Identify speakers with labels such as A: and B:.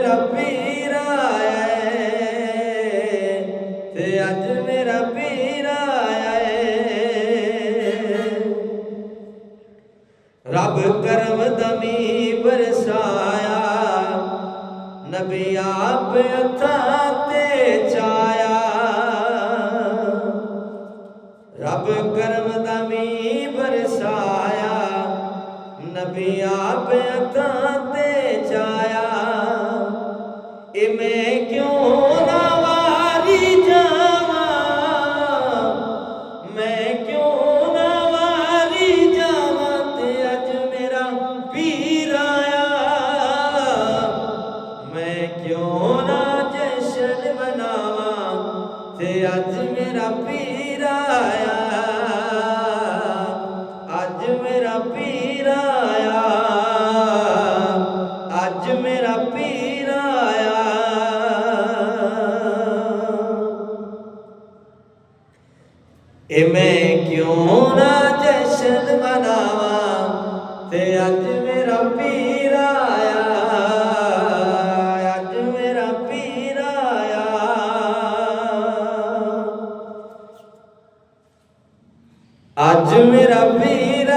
A: मेरा पीर आया ते अज मेरा पीर आया रब करम दमी बरसाया नबी आप हत्थां ते चाया रब करम दमी बरसाया नबी आप हत्थां ते चाया ए मैं क्यों ना वारी जावां मैं क्यों ना वारी जावां ते अज मेरा पीर आया मैं क्यों ना जश्न मनावां ते अज मेरा पीर आया अज मेरा पीर आया अज मेरा पीर आया ए मैं क्यों ना जश्न मनावां ते अज मेरा पीर आया अज मेरा पीर आया अज मेरा पीर